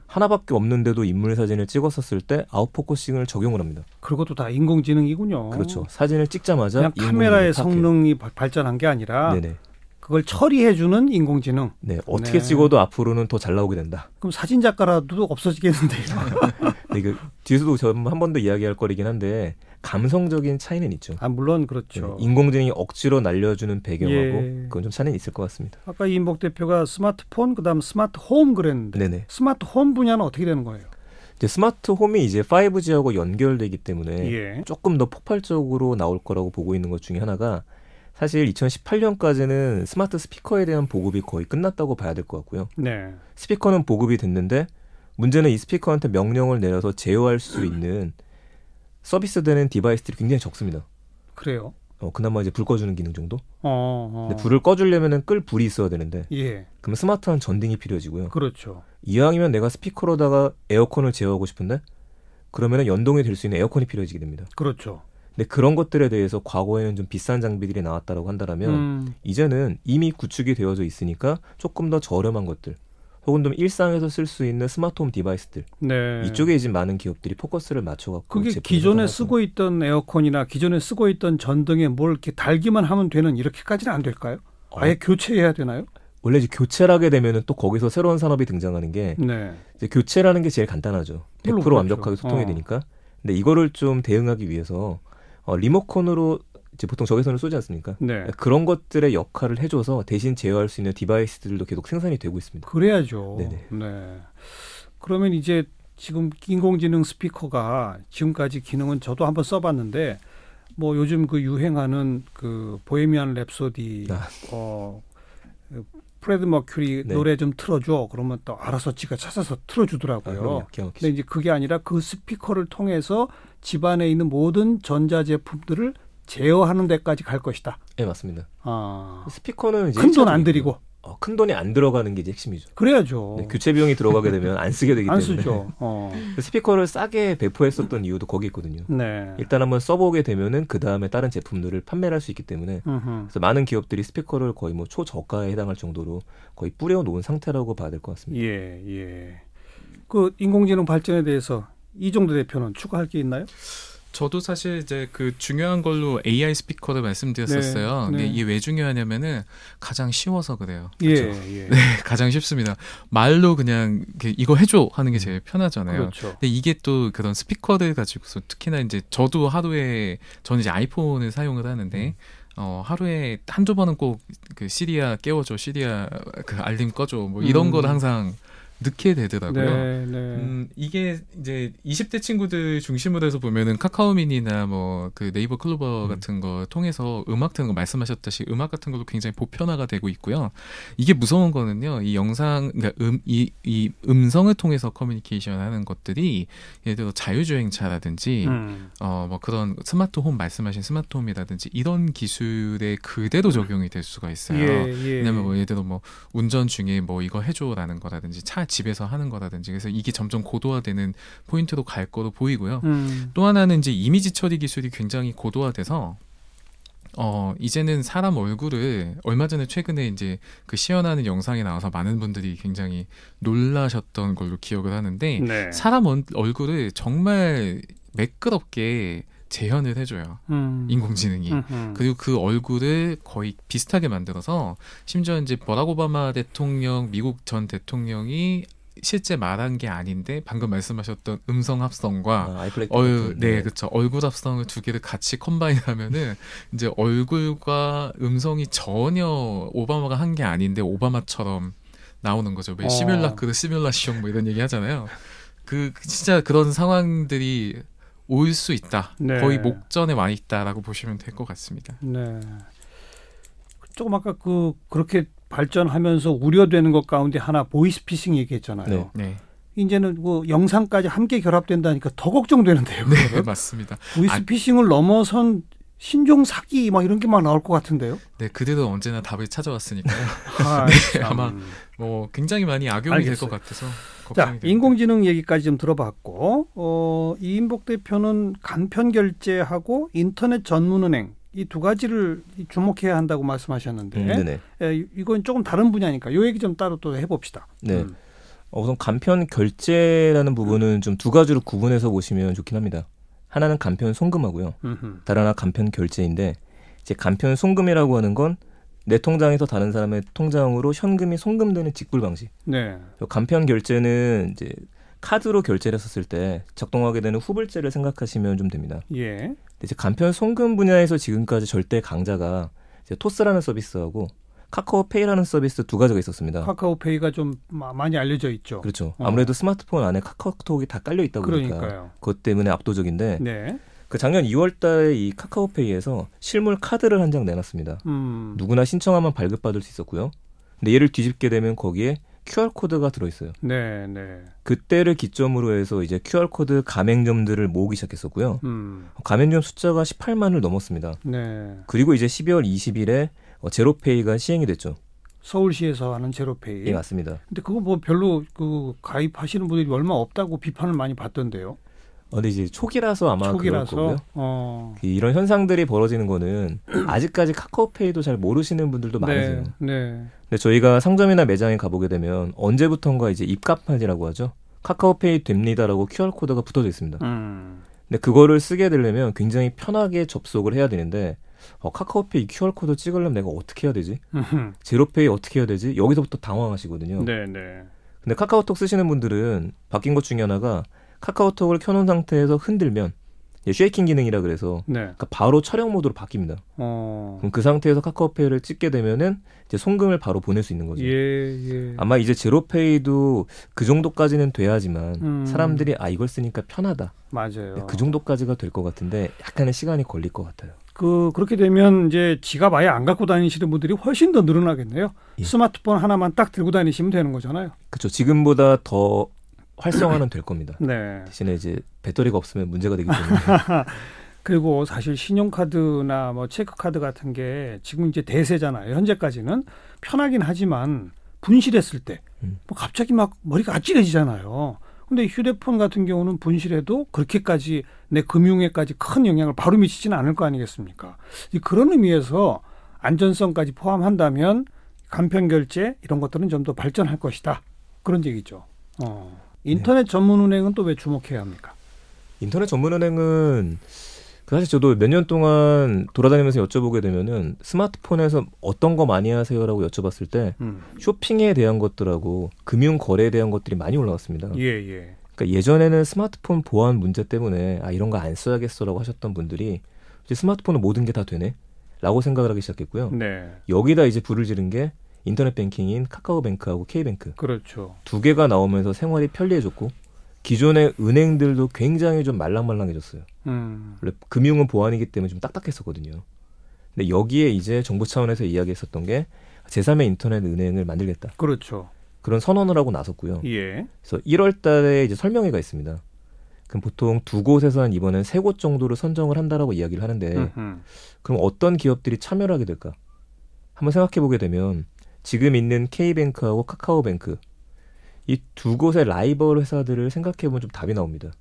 하나밖에 없는데도 인물 사진을 찍었었을 때 아웃포커싱을 적용을 합니다. 그것도 다 인공지능이군요. 그렇죠. 사진을 찍자마자 그냥 카메라의 성능이 발전한 게 아니라 네네. 그걸 처리해주는 인공지능. 네, 어떻게 찍어도 앞으로는 더 잘 나오게 된다. 그럼 사진 작가라도 없어지겠는데요. 네, 그 뒤에서도 한 번 더 이야기할 거리긴 한데 감성적인 차이는 있죠. 물론 그렇죠. 네, 인공지능이 억지로 날려주는 배경하고 그건 좀 차이는 있을 것 같습니다. 아까 이인복 대표가 스마트폰 그다음 스마트홈 그랬는데 네네. 스마트홈 분야는 어떻게 되는 거예요? 이제 스마트홈이 이제 5G하고 연결되기 때문에 조금 더 폭발적으로 나올 거라고 보고 있는 것 중에 하나가 사실 2018년까지는 스마트 스피커에 대한 보급이 거의 끝났다고 봐야 될 것 같고요. 네. 스피커는 보급이 됐는데 문제는 이 스피커한테 명령을 내려서 제어할 수 있는 서비스되는 디바이스들이 굉장히 적습니다. 그래요? 그나마 이제 불 꺼주는 기능 정도? 근데 어. 불을 꺼주려면은 끌 불이 있어야 되는데 예. 그럼 스마트한 전등이 필요해지고요. 그렇죠. 이왕이면 내가 스피커로다가 에어컨을 제어하고 싶은데 그러면은 연동이 될 수 있는 에어컨이 필요해지게 됩니다. 그렇죠. 근데 그런 것들에 대해서 과거에는 좀 비싼 장비들이 나왔다라고 한다면 이제는 이미 구축이 되어져 있으니까 조금 더 저렴한 것들 혹은 좀 일상에서 쓸 수 있는 스마트홈 디바이스들 네. 이쪽에 이제 많은 기업들이 포커스를 맞춰갖고 그게 기존에 쓰고 있던 에어컨이나 기존에 쓰고 있던 전등에 뭘 이렇게 달기만 하면 되는 이렇게까지는 안 될까요? 아예 교체해야 되나요? 원래 이제 교체를 하게 되면은 또 거기서 새로운 산업이 등장하는 게 이제 교체라는 게 제일 간단하죠. 100% 그렇죠. 완벽하게 소통이 되니까. 근데 이거를 좀 대응하기 위해서 리모컨으로 이제 보통 적외선을 쏘지 않습니까? 네. 그런 것들의 역할을 해줘서 대신 제어할 수 있는 디바이스들도 계속 생산이 되고 있습니다. 그래야죠. 네네. 네. 그러면 이제 지금 인공지능 스피커가 지금까지 기능은 저도 한번 써봤는데 뭐 요즘 그 유행하는 그 보헤미안 랩소디 프레드 머큐리 노래 좀 틀어줘. 그러면 또 알아서 지가 찾아서 틀어주더라고요. 근데 이제 그게 아니라 그 스피커를 통해서 집안에 있는 모든 전자제품들을 제어하는 데까지 갈 것이다. 네, 맞습니다. 아. 스피커는 이제 큰 돈 안 들이고. 큰 돈이 안 들어가는 게 이제 핵심이죠. 그래야죠. 네, 교체 비용이 들어가게 되면 안 쓰게 되기 때문에. 안 쓰죠. 스피커를 싸게 배포했었던 이유도 거기 있거든요. 네. 일단 한번 써보게 되면은 그 다음에 다른 제품들을 판매를 할 수 있기 때문에 그래서 많은 기업들이 스피커를 거의 뭐 초저가에 해당할 정도로 거의 뿌려놓은 상태라고 봐야 될 것 같습니다. 예. 그 인공지능 발전에 대해서 이종도 대표는 추가할 게 있나요? 저도 사실 이제 그 중요한 걸로 AI 스피커를 말씀드렸었어요. 네. 근데 이게 왜 중요하냐면은 가장 쉬워서 그래요. 그렇죠? 예. 네, 가장 쉽습니다. 말로 그냥 이거 해줘 하는 게 제일 편하잖아요. 그렇죠. 근데 이게 또 그런 스피커를 가지고서 특히나 이제 저도 저는 이제 아이폰을 사용을 하는데 하루에 한두 번은 꼭 그 시리아 깨워줘, 시리아 그 알림 꺼줘, 뭐 이런 걸 항상 넣게 되더라고요. 네. 이게 이제 20대 친구들 중심으로 해서 보면은 카카오미니나 뭐 그 네이버 클로버 같은 거 통해서 음악 듣는 거 말씀하셨다시피 음악 같은 것도 굉장히 보편화가 되고 있고요. 이게 무서운 거는요. 이 영상, 그러니까 이 음성을 통해서 커뮤니케이션 하는 것들이 예를 들어 자율주행차라든지 뭐 그런 스마트홈 말씀하신 스마트홈이라든지 이런 기술에 그대로 적용이 될 수가 있어요. 왜냐면 뭐 예를 들어 뭐 운전 중에 뭐 이거 해줘라는 거라든지 차 집에서 하는 거라든지 그래서 이게 점점 고도화되는 포인트로 갈 거로 보이고요. 또 하나는 이제 이미지 처리 기술이 굉장히 고도화돼서 이제는 사람 얼굴을 얼마 전에 최근에 이제 그 시연하는 영상에 나와서 많은 분들이 굉장히 놀라셨던 걸로 기억을 하는데 사람 얼굴을 정말 매끄럽게 재현을 해줘요. 인공지능이. 그리고 그 얼굴을 거의 비슷하게 만들어서 심지어 이제 버락 오바마 대통령, 미국 전 대통령이 실제 말한 게 아닌데 방금 말씀하셨던 음성 합성과 그렇죠. 얼굴 합성을 두 개를 같이 컴바인하면은 이제 얼굴과 음성이 전혀 오바마가 한 게 아닌데 오바마처럼 나오는 거죠. 왜 시뮬라크드 시뮬라시옹 뭐 이런 얘기 하잖아요. 진짜 그런 상황들이 올 수 있다. 네. 거의 목전에 와 있다라고 보시면 될 것 같습니다. 네. 조금 아까 그렇게 발전하면서 우려되는 것 가운데 하나 보이스피싱 얘기했잖아요. 네. 네. 이제는 영상까지 함께 결합된다니까 더 걱정되는데요. 네, 맞습니다. 보이스피싱을 넘어선 신종 사기 막 이런 게 막 나올 것 같은데요. 네, 그들은 언제나 답을 찾아왔으니까요. 네, 아마 굉장히 많이 악용이 될 것 같아서 걱정이 됩니다. 인공지능 얘기까지 좀 들어봤고 이인복 대표는 간편 결제하고 인터넷 전문은행 이 두 가지를 주목해야 한다고 말씀하셨는데 이건 조금 다른 분야니까 이 얘기 좀 따로 또 해봅시다. 네. 우선 간편 결제라는 부분은 좀 두 가지로 구분해서 보시면 좋긴 합니다. 하나는 간편 송금하고요. 다른 하나 간편 결제인데 이제 간편 송금이라고 하는 건 내 통장에서 다른 사람의 통장으로 현금이 송금되는 직불 방식. 네. 간편 결제는 이제 카드로 결제를 했었을 때 작동하게 되는 후불제를 생각하시면 좀 됩니다. 예. 이제 간편 송금 분야에서 지금까지 절대 강자가 이제 토스라는 서비스하고 카카오페이라는 서비스 두 가지가 있었습니다. 카카오페이가 좀 많이 알려져 있죠. 그렇죠. 아무래도 스마트폰 안에 카카오톡이 다 깔려 있다 보니까 그러니까요. 그것 때문에 압도적인데 네. 그 작년 2월달에 이 카카오페이에서 실물 카드를 한 장 내놨습니다. 누구나 신청하면 발급받을 수 있었고요. 근데 얘를 뒤집게 되면 거기에 QR코드가 들어있어요. 네, 네. 그때를 기점으로 해서 이제 QR코드 가맹점들을 모으기 시작했었고요. 가맹점 숫자가 18만을 넘었습니다. 네. 그리고 이제 12월 20일에 제로페이가 시행이 됐죠. 서울시에서 하는 제로페이. 예, 맞습니다. 근데 그거 별로 가입하시는 분들이 얼마 없다고 비판을 많이 받던데요. 근데 이제 초기라서 아마 그럴 거고요. 이런 현상들이 벌어지는 거는 아직까지 카카오페이도 잘 모르시는 분들도 많으세요. 네. 근데 저희가 상점이나 매장에 가보게 되면 언제부턴가 이제 입갑판이라고 하죠. 카카오페이 됩니다라고 QR코드가 붙어져 있습니다. 근데 그거를 쓰게 되려면 굉장히 편하게 접속을 해야 되는데 카카오페이 QR코드 찍으려면 내가 어떻게 해야 되지? 제로페이 어떻게 해야 되지? 여기서부터 당황하시거든요. 네. 근데 카카오톡 쓰시는 분들은 바뀐 것 중에 하나가 카카오톡을 켜놓은 상태에서 흔들면 쉐이킹 기능이라 그래서 그러니까 바로 촬영 모드로 바뀝니다. 그럼 그 상태에서 카카오페이를 찍게 되면은 이제 송금을 바로 보낼 수 있는 거죠. 예. 아마 이제 제로페이도 그 정도까지는 돼야지만 사람들이 이걸 쓰니까 편하다. 맞아요. 그 정도까지가 될 것 같은데 약간의 시간이 걸릴 것 같아요. 그렇게 되면 이제 지갑 아예 안 갖고 다니시는 분들이 훨씬 더 늘어나겠네요. 예. 스마트폰 하나만 딱 들고 다니시면 되는 거잖아요. 그렇죠. 지금보다 더 활성화는 될 겁니다. 네. 대신에 이제 배터리가 없으면 문제가 되기 때문에. 그리고 사실 신용카드나 체크카드 같은 게 지금 이제 대세잖아요. 현재까지는 편하긴 하지만 분실했을 때 갑자기 막 머리가 아찔해지잖아요. 근데 휴대폰 같은 경우는 분실해도 그렇게까지 내 금융에까지 큰 영향을 바로 미치지는 않을 거 아니겠습니까? 그런 의미에서 안전성까지 포함한다면 간편결제 이런 것들은 좀 더 발전할 것이다. 그런 얘기죠. 인터넷 전문은행은 또 왜 주목해야 합니까? 인터넷 전문은행은 사실 저도 몇 년 동안 돌아다니면서 여쭤보게 되면은 스마트폰에서 어떤 거 많이 하세요라고 여쭤봤을 때 쇼핑에 대한 것들하고 금융 거래에 대한 것들이 많이 올라왔습니다. 예. 그러니까 예전에는 스마트폰 보안 문제 때문에 이런 거 안 써야겠어라고 하셨던 분들이 이제 스마트폰은 모든 게 다 되네라고 생각을 하기 시작했고요. 네. 여기다 이제 불을 지른 게 인터넷 뱅킹인 카카오뱅크하고 K뱅크. 그렇죠. 두 개가 나오면서 생활이 편리해졌고 기존의 은행들도 굉장히 좀 말랑말랑해졌어요. 원래 금융은 보안이기 때문에 좀 딱딱했었거든요. 근데 여기에 이제 정부 차원에서 이야기했었던 게 제3의 인터넷 은행을 만들겠다. 그렇죠. 그런 선언을 하고 나섰고요. 예. 그래서 1월 달에 이제 설명회가 있습니다. 그럼 보통 두 곳에서 한 이번엔 3곳 정도를 선정을 한다라고 이야기를 하는데 그럼 어떤 기업들이 참여를 하게 될까? 한번 생각해 보게 되면 지금 있는 K뱅크하고 카카오뱅크 이 두 곳의 라이벌 회사들을 생각해보면 좀 답이 나옵니다.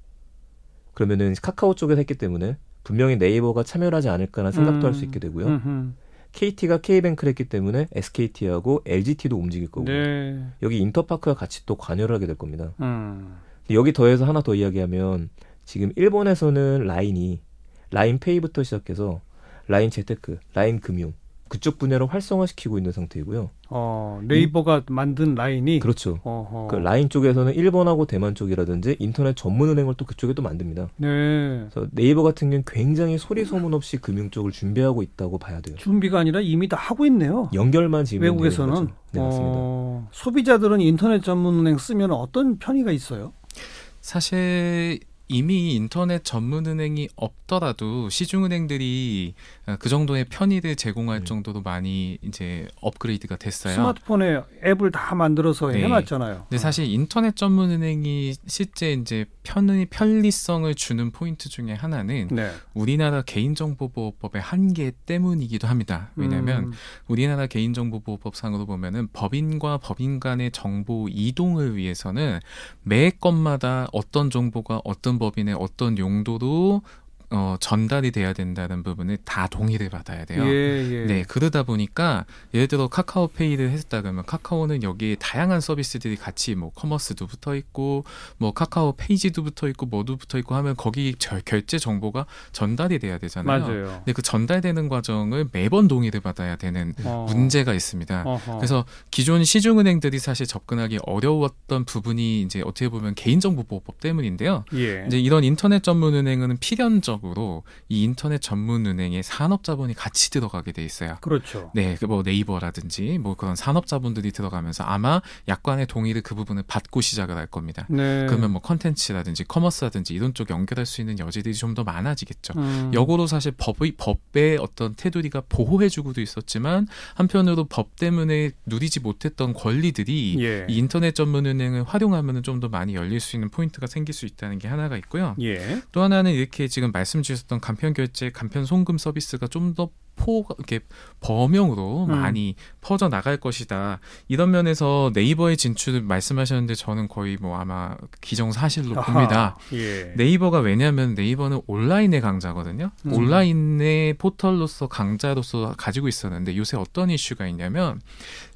그러면은 카카오 쪽에서 했기 때문에 분명히 네이버가 참여를 하지 않을까라는 생각도 할 수 있게 되고요. KT가 K뱅크를 했기 때문에 SKT하고 LGT도 움직일 거고 네. 여기 인터파크가 같이 또 관여를 하게 될 겁니다. 여기 더해서 하나 더 이야기하면 지금 일본에서는 라인이 라인페이부터 시작해서 라인 재테크, 라인 금융 그쪽 분야를 활성화시키고 있는 상태이고요. 네이버가 만든 라인이 그렇죠. 그 라인 쪽에서는 일본하고 대만 쪽이라든지 인터넷 전문은행을 또 그쪽에 또 만듭니다. 네. 그래서 네이버 같은 경우는 굉장히 소리 소문 없이 금융 쪽을 준비하고 있다고 봐야 돼요. 준비가 아니라 이미 다 하고 있네요. 연결만 지금 외국에서는. 네, 맞습니다. 소비자들은 인터넷 전문은행 쓰면 어떤 편의가 있어요? 사실 이미 인터넷 전문은행이 없더라도 시중은행들이 그 정도의 편의를 제공할 정도로 많이 이제 업그레이드가 됐어요. 스마트폰에 앱을 다 만들어서 해놨잖아요. 근데 사실 인터넷 전문은행이 실제 이제 편리성을 주는 포인트 중에 하나는 우리나라 개인정보보호법의 한계 때문이기도 합니다. 왜냐하면 우리나라 개인정보보호법상으로 보면은 법인과 법인 간의 정보 이동을 위해서는 매 건마다 어떤 정보가 어떤 법인의 어떤 용도로 전달이 돼야 된다는 부분을 다 동의를 받아야 돼요. 네, 그러다 보니까 예를 들어 카카오페이를 했다 그러면 카카오는 여기에 다양한 서비스들이 같이 뭐 커머스도 붙어 있고 뭐 카카오 페이지도 붙어 있고 뭐도 붙어 있고 하면 거기 결제 정보가 전달이 돼야 되잖아요. 맞아요. 근데 그 전달되는 과정을 매번 동의를 받아야 되는 문제가 있습니다. 그래서 기존 시중은행들이 사실 접근하기 어려웠던 부분이 이제 어떻게 보면 개인정보보호법 때문인데요. 이제 이런 인터넷 전문은행은 필연적 이 인터넷 전문은행에 산업자본이 같이 들어가게 돼 있어요. 그렇죠. 네, 뭐 네이버라든지 뭐 그런 산업자본들이 들어가면서 아마 약관의 동의를 그 부분을 받고 시작을 할 겁니다. 그러면 뭐 컨텐츠라든지 커머스라든지 이런 쪽 연결할 수 있는 여지들이 좀 더 많아지겠죠. 역으로 사실 법의 어떤 테두리가 보호해주고도 있었지만 한편으로 법 때문에 누리지 못했던 권리들이 이 인터넷 전문은행을 활용하면 좀 더 많이 열릴 수 있는 포인트가 생길 수 있다는 게 하나가 있고요. 또 하나는 이렇게 지금 말씀 주셨던 간편 결제, 간편 송금 서비스가 좀 더 이렇게 범용으로 많이 퍼져 나갈 것이다. 이런 면에서 네이버의 진출을 말씀하셨는데 저는 거의 뭐 아마 기정사실로 봅니다. 네이버가 왜냐하면 네이버는 온라인의 강자거든요. 온라인의 포털로서 강자로서 가지고 있었는데 요새 어떤 이슈가 있냐면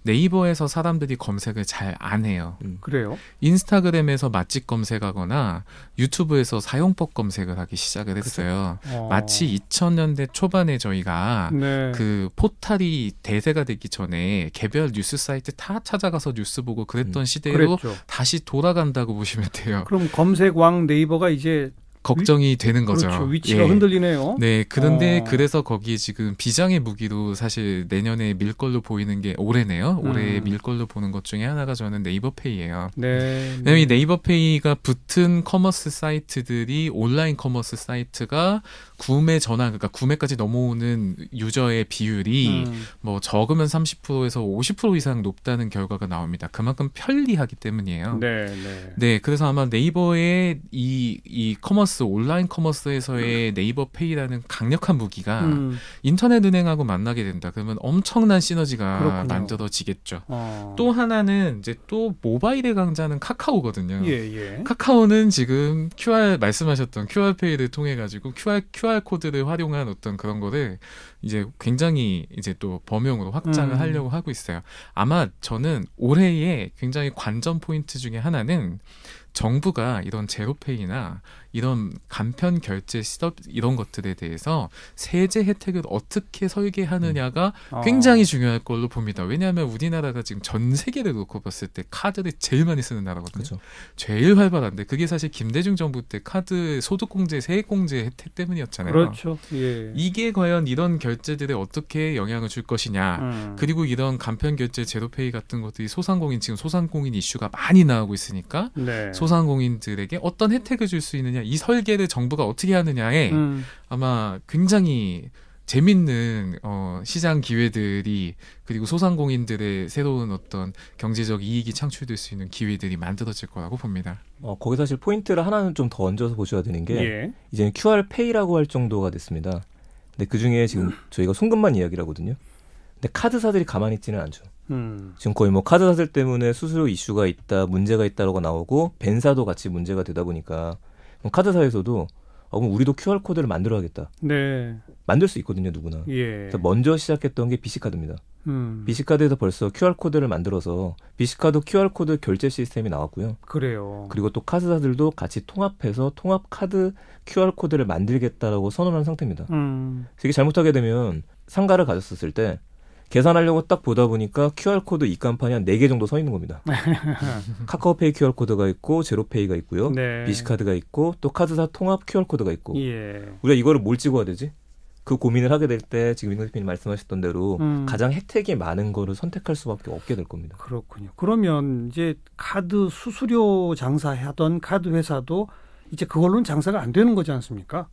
네이버에서 사람들이 검색을 잘 안 해요. 그래요? 인스타그램에서 맛집 검색하거나 유튜브에서 사용법 검색을 하기 시작을 했어요. 마치 2000년대 초반에 저희가 그 포탈이 대세가 되기 전에 개별 뉴스 사이트 다 찾아가서 뉴스 보고 그랬던 시대로 다시 돌아간다고 보시면 돼요. 그럼 검색왕 네이버가 이제 걱정이 되는 거죠. 그렇죠. 위치가 흔들리네요. 네, 그런데 그래서 거기에 지금 비장의 무기로 사실 내년에 밀 걸로 보이는 게 올해네요. 올해 밀 걸로 보는 것 중에 하나가 저는 네이버페이예요. 왜냐면 이 네이버페이가 붙은 커머스 사이트들이 온라인 커머스 사이트가 구매 전환, 그러니까 구매까지 넘어오는 유저의 비율이 뭐 적으면 30%에서 50% 이상 높다는 결과가 나옵니다. 그만큼 편리하기 때문이에요. 네, 그래서 아마 네이버의 이 커머스 온라인 커머스에서의 네이버페이라는 강력한 무기가 인터넷 은행하고 만나게 된다. 그러면 엄청난 시너지가 만들어지겠죠. 또 하나는 이제 또 모바일의 강자는 카카오거든요. 카카오는 지금 말씀하셨던 QR페이를 통해 가지고 QR 코드를 활용한 어떤 그런 거를 이제 굉장히 이제 또 범용으로 확장을 하려고 하고 있어요. 아마 저는 올해의 굉장히 관전 포인트 중에 하나는 정부가 이런 제로페이나 이런 간편 결제 시럽 이런 것들에 대해서 세제 혜택을 어떻게 설계하느냐가 굉장히 중요할 걸로 봅니다. 왜냐하면 우리나라가 지금 전 세계를 놓고 봤을 때 카드를 제일 많이 쓰는 나라거든요. 그렇죠. 제일 활발한데 그게 사실 김대중 정부 때 카드 소득공제, 세액공제 혜택 때문이었잖아요. 그렇죠. 이게 과연 이런 결제들에 어떻게 영향을 줄 것이냐. 그리고 이런 간편 결제 제로페이 같은 것들이 지금 소상공인 이슈가 많이 나오고 있으니까 소상공인들에게 어떤 혜택을 줄 수 있느냐, 이 설계를 정부가 어떻게 하느냐에 아마 굉장히 재밌는 시장 기회들이, 그리고 소상공인들의 새로운 어떤 경제적 이익이 창출될 수 있는 기회들이 만들어질 거라고 봅니다. 거기 사실 포인트를 하나는 좀 더 얹어서 보셔야 되는 게 이제는 QR페이라고 할 정도가 됐습니다. 근데 그중에 지금 저희가 송금만 이야기를 하거든요. 근데 카드사들이 가만히 있지는 않죠. 지금 거의 뭐 카드사들 때문에 수수료 이슈가 있다, 문제가 있다라고 나오고 벤사도 같이 문제가 되다 보니까 카드사에서도 그럼 우리도 QR코드를 만들어야겠다. 만들 수 있거든요, 누구나. 그래서 먼저 시작했던 게 BC카드입니다. BC카드에서 벌써 QR코드를 만들어서 BC카드 QR코드 결제 시스템이 나왔고요. 그리고 또 카드사들도 같이 통합해서 통합카드 QR코드를 만들겠다라고 선언한 상태입니다. 그래서 이게 잘못하게 되면 상가를 가졌었을 때 계산하려고 딱 보다 보니까 QR코드 입간판이 한 4개 정도 서 있는 겁니다. 카카오페이 QR코드가 있고 제로페이가 있고요. 네. 비스카드가 있고 또 카드사 통합 QR코드가 있고 예. 우리가 이거를 뭘 찍어야 되지? 그 고민을 하게 될 때 지금 임금 대표님 말씀하셨던 대로 가장 혜택이 많은 거를 선택할 수밖에 없게 될 겁니다. 그렇군요. 그러면 이제 카드 수수료 장사하던 카드 회사도 이제 그걸로는 장사가 안 되는 거지 않습니까?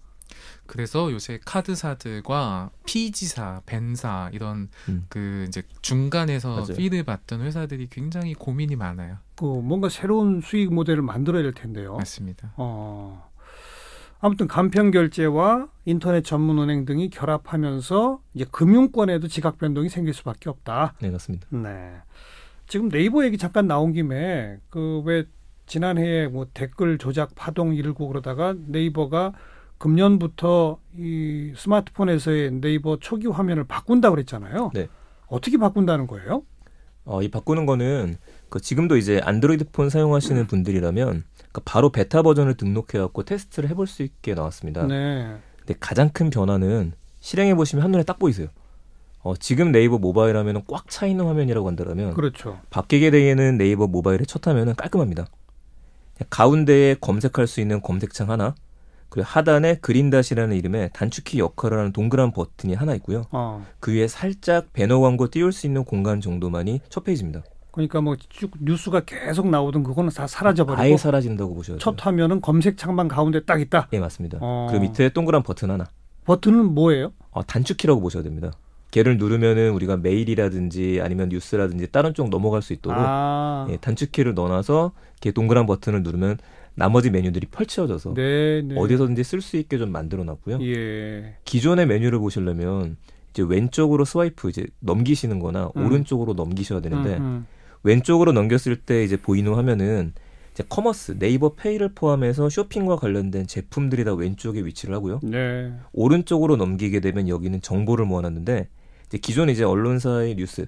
그래서 요새 카드사들과 피지사, 벤사 이런 그 이제 중간에서 맞아요. 피드 받던 회사들이 굉장히 고민이 많아요. 뭔가 새로운 수익 모델을 만들어야 될 텐데요. 맞습니다. 아무튼 간편 결제와 인터넷 전문 은행 등이 결합하면서 이제 금융권에도 지각 변동이 생길 수밖에 없다. 네, 맞습니다. 네. 지금 네이버 얘기 잠깐 나온 김에 그 왜 지난해에 뭐 댓글 조작 파동 일고 그러다가 네이버가 금년부터 이 스마트폰에서의 네이버 초기 화면을 바꾼다고 그랬잖아요. 네. 어떻게 바꾼다는 거예요? 이 바꾸는 거는 지금도 이제 안드로이드 폰 사용하시는 분들이라면 바로 베타 버전을 등록해갖고 테스트를 해볼 수 있게 나왔습니다. 네. 근데 가장 큰 변화는 실행해 보시면 한눈에 딱 보이세요. 지금 네이버 모바일 화면은 꽉 차 있는 화면이라고 한다면 그렇죠. 바뀌게 되는 네이버 모바일의 첫 화면은 깔끔합니다. 가운데에 검색할 수 있는 검색창 하나, 그리고 하단에 그린닷이라는 이름의 단축키 역할을 하는 동그란 버튼이 하나 있고요. 그 위에 살짝 배너 광고 띄울 수 있는 공간 정도만이 첫 페이지입니다. 그러니까 뭐 쭉 뉴스가 계속 나오던 그거는 다 사라져버리고 아예 사라진다고 보셔야 돼요. 첫 화면은 검색창만 가운데 딱 있다. 네, 맞습니다. 그 밑에 동그란 버튼 하나. 버튼은 뭐예요? 단축키라고 보셔야 됩니다. 걔를 누르면은 우리가 메일이라든지 아니면 뉴스라든지 다른 쪽 넘어갈 수 있도록 단축키를 넣어놔서 이렇게 동그란 버튼을 누르면 나머지 메뉴들이 펼쳐져서 어디서든지 쓸 수 있게 좀 만들어놨고요. 예. 기존의 메뉴를 보시려면 이제 왼쪽으로 스와이프 이제 넘기시는거나 오른쪽으로 넘기셔야 되는데 왼쪽으로 넘겼을 때 이제 보이는 화면은 이제 커머스, 네이버 페이를 포함해서 쇼핑과 관련된 제품들이 다 왼쪽에 위치를 하고요. 네. 오른쪽으로 넘기게 되면 여기는 정보를 모아놨는데 이제 기존 이제 언론사의 뉴스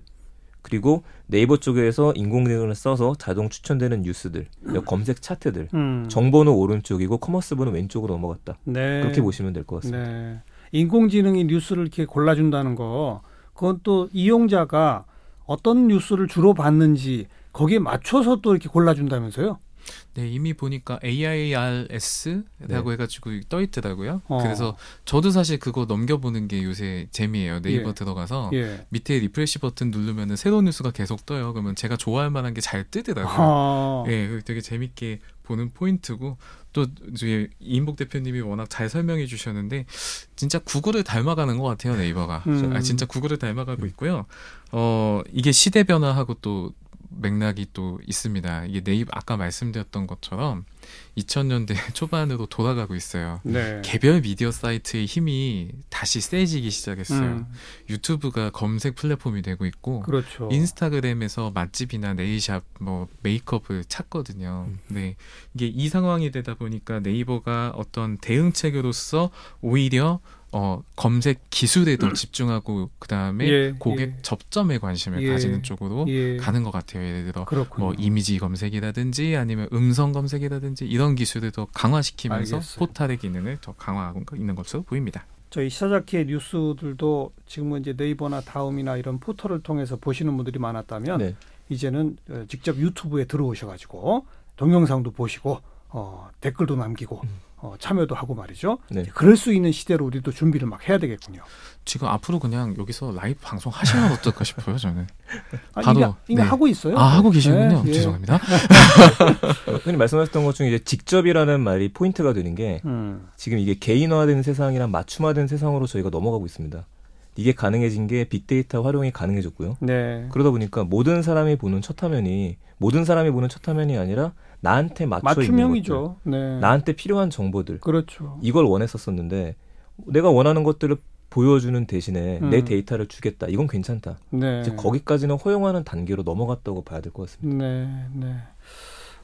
그리고 네이버 쪽에서 인공지능을 써서 자동 추천되는 뉴스들, 검색 차트들, 정보는 오른쪽이고 커머스부는 왼쪽으로 넘어갔다. 네. 그렇게 보시면 될 것 같습니다. 네. 인공지능이 뉴스를 이렇게 골라준다는 거, 그건 또 이용자가 어떤 뉴스를 주로 봤는지 거기에 맞춰서 또 이렇게 골라준다면서요? 네, 이미 보니까 AIRS라고 해가지고 떠 있더라고요. 그래서 저도 사실 그거 넘겨보는 게 요새 재미예요. 네이버 들어가서 밑에 리프레시 버튼 누르면은 새로운 뉴스가 계속 떠요. 그러면 제가 좋아할 만한 게 잘 뜨더라고요. 네, 되게 재밌게 보는 포인트고 또 저희 이인복 대표님이 워낙 잘 설명해 주셨는데 진짜 구글을 닮아가는 것 같아요. 네이버가. 진짜 구글을 닮아가고 있고요. 이게 시대 변화하고 또 맥락이 또 있습니다. 이게 네이버 아까 말씀드렸던 것처럼 2000년대 초반으로 돌아가고 있어요. 네. 개별 미디어 사이트의 힘이 다시 세지기 시작했어요. 유튜브가 검색 플랫폼이 되고 있고 그렇죠. 인스타그램에서 맛집이나 네일샵, 뭐 메이크업을 찾거든요. 네, 이게 이 상황이 되다 보니까 네이버가 어떤 대응책으로서 오히려 검색 기술에 더 집중하고 그다음에 고객 접점에 관심을 가지는 쪽으로 가는 것 같아요. 예를 들어 뭐 이미지 검색이라든지 아니면 음성 검색이라든지 이런 기술을 더 강화시키면서 포탈의 기능을 더 강화하고 있는 것으로 보입니다. 저희 시사자키의 뉴스들도 지금은 이제 네이버나 다음이나 이런 포털을 통해서 보시는 분들이 많았다면 이제는 직접 유튜브에 들어오셔가지고 동영상도 보시고 댓글도 남기고 참여도 하고 말이죠. 그럴 수 있는 시대로 우리도 준비를 막 해야 되겠군요. 지금 앞으로 그냥 여기서 라이브 방송 하시면 어떨까 싶어요. 저는. 바로 이미 하고 있어요. 하고 계시군요. 죄송합니다. 흔히 말씀하셨던 것 중에 이제 직접이라는 말이 포인트가 되는 게 지금 이게 개인화된 세상이랑 맞춤화된 세상으로 저희가 넘어가고 있습니다. 이게 가능해진 게 빅데이터 활용이 가능해졌고요. 그러다 보니까 모든 사람이 보는 첫 화면이 아니라 나한테 맞춰 있는 것들, 나한테 필요한 정보들, 이걸 원했었었는데 내가 원하는 것들을 보여주는 대신에 내 데이터를 주겠다. 이건 괜찮다. 이제 거기까지는 허용하는 단계로 넘어갔다고 봐야 될 것 같습니다.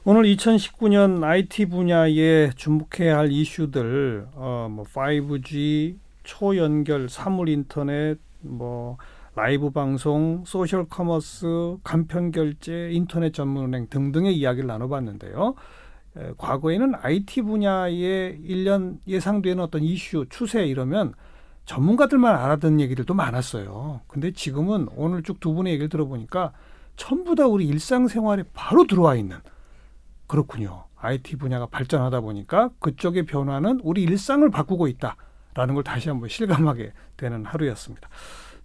오늘 2019년 IT 분야에 주목해야 할 이슈들, 뭐 5G, 초연결, 사물 인터넷, 뭐 라이브 방송, 소셜 커머스, 간편 결제, 인터넷 전문은행 등등의 이야기를 나눠봤는데요. 과거에는 IT 분야에 1년 예상되는 어떤 이슈, 추세 이러면 전문가들만 알아듣는 얘기들도 많았어요. 근데 지금은 오늘 쭉 두 분의 얘기를 들어보니까 전부 다 우리 일상생활에 바로 들어와 있는, 그렇군요. IT 분야가 발전하다 보니까 그쪽의 변화는 우리 일상을 바꾸고 있다라는 걸 다시 한번 실감하게 되는 하루였습니다.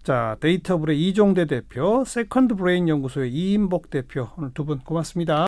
자, 데이터블의 이종대 대표, 세컨드 브레인 연구소의 이인복 대표, 오늘 두 분 고맙습니다.